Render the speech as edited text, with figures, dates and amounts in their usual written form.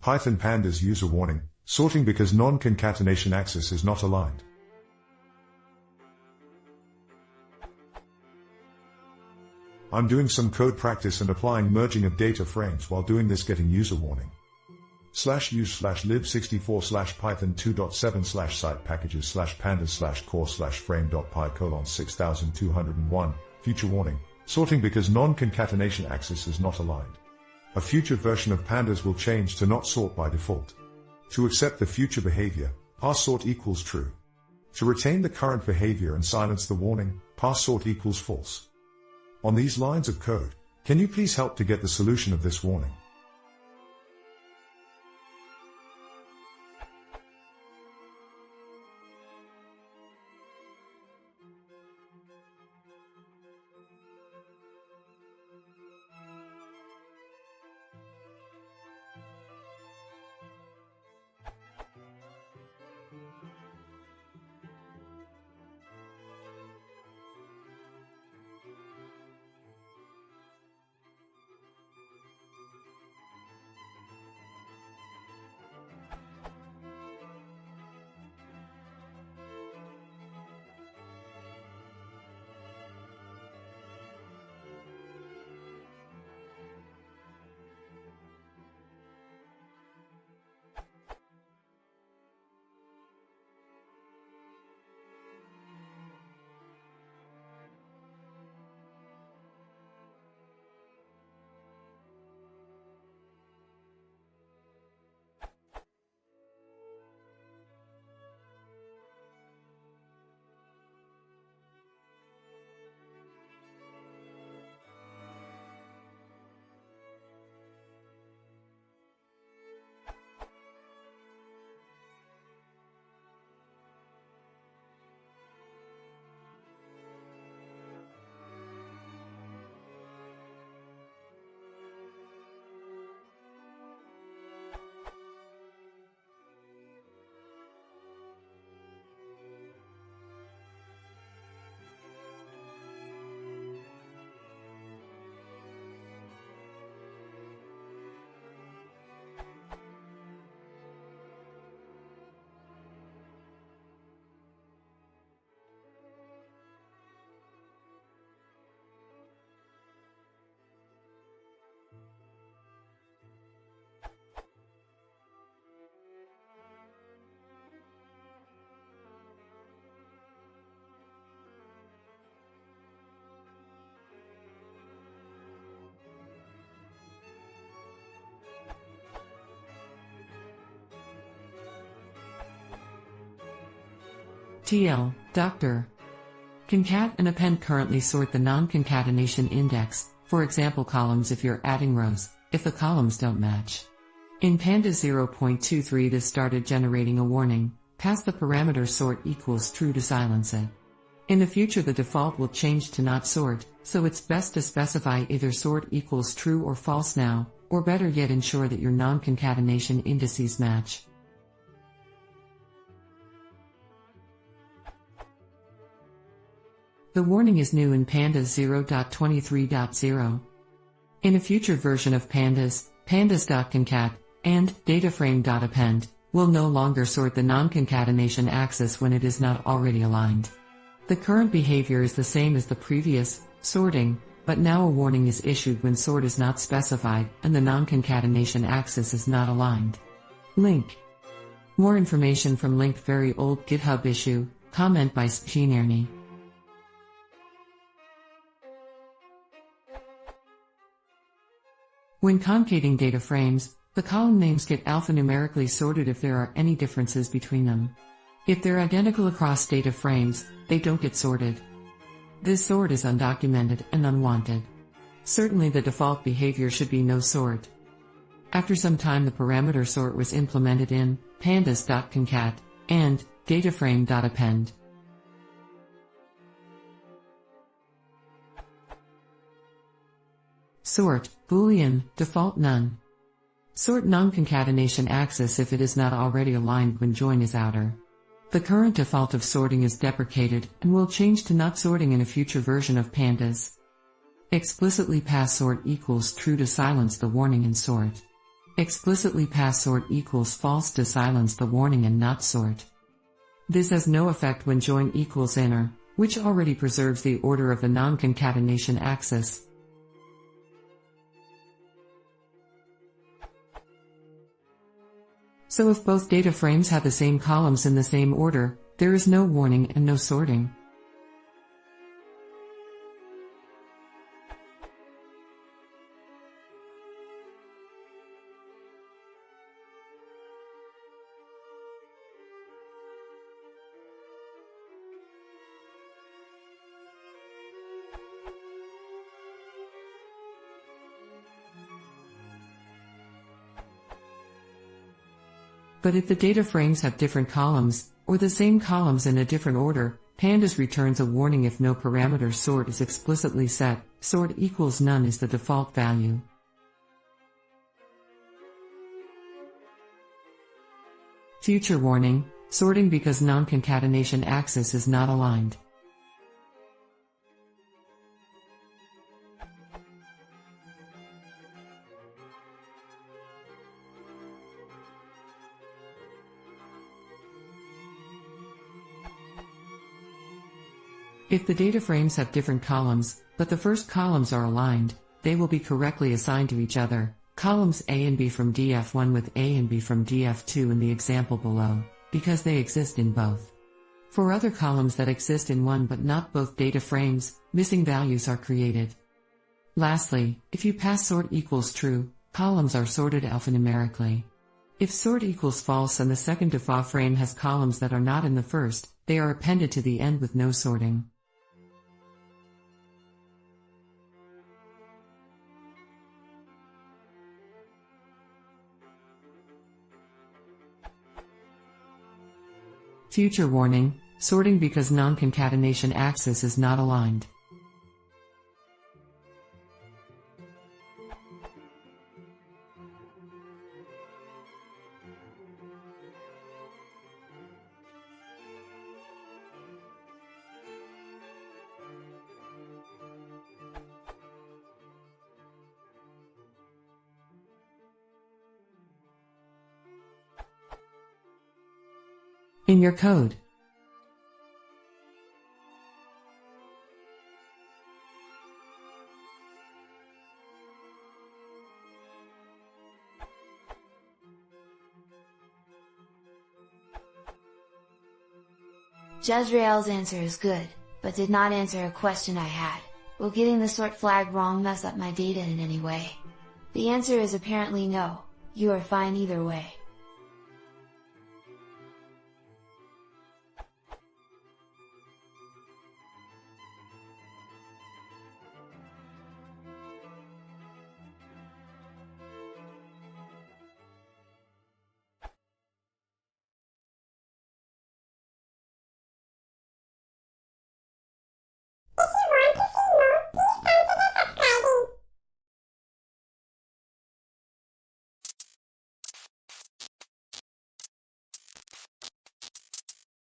Python Pandas User Warning, sorting because non-concatenation axis is not aligned. I'm doing some code practice and applying merging of data frames. While doing this, getting user warning. /use/lib64/python2.7/site packages/pandas/core/frame.py:6201, future warning, sorting because non-concatenation axis is not aligned. A future version of Pandas will change to not sort by default. To accept the future behavior, pass sort equals true. To retain the current behavior and silence the warning, pass sort equals false. On these lines of code, can you please help to get the solution of this warning? TL, Dr. Concat and append currently sort the non-concatenation index, for example columns if you're adding rows, if the columns don't match. In Pandas 0.23 this started generating a warning, pass the parameter sort equals true to silence it. In the future the default will change to not sort, so it's best to specify either sort equals true or false now, or better yet ensure that your non-concatenation indices match. The warning is new in Pandas 0.23.0. In a future version of Pandas, pandas.concat and dataframe.append will no longer sort the non-concatenation axis when it is not already aligned. The current behavior is the same as the previous, sorting, but now a warning is issued when sort is not specified and the non-concatenation axis is not aligned. Link. More information from linked very old GitHub issue, comment by Spinierny. When concatenating data frames, the column names get alphanumerically sorted if there are any differences between them. If they're identical across data frames, they don't get sorted. This sort is undocumented and unwanted. Certainly the default behavior should be no sort. After some time the parameter sort was implemented in pandas.concat and dataframe.append. Sort, Boolean, default none. Sort non-concatenation axis if it is not already aligned when join is outer. The current default of sorting is deprecated and will change to not sorting in a future version of Pandas. Explicitly pass sort equals true to silence the warning in sort. Explicitly pass sort equals false to silence the warning and not sort. This has no effect when join equals inner, which already preserves the order of the non-concatenation axis. So if both data frames have the same columns in the same order, there is no warning and no sorting. But if the data frames have different columns, or the same columns in a different order, Pandas returns a warning if no parameter sort is explicitly set. Sort equals none is the default value. Future warning: sorting because non-concatenation axis is not aligned. If the data frames have different columns, but the first columns are aligned, they will be correctly assigned to each other, columns A and B from df1 with A and B from df2 in the example below, because they exist in both. For other columns that exist in one but not both data frames, missing values are created. Lastly, if you pass sort equals true, columns are sorted alphanumerically. If sort equals false and the second defa frame has columns that are not in the first, they are appended to the end with no sorting. Future warning: sorting because non-concatenation axis is not aligned. In your code. Jezreel's answer is good, but did not answer a question I had. Will getting the sort flag wrong mess up my data in any way? The answer is apparently no. You are fine either way.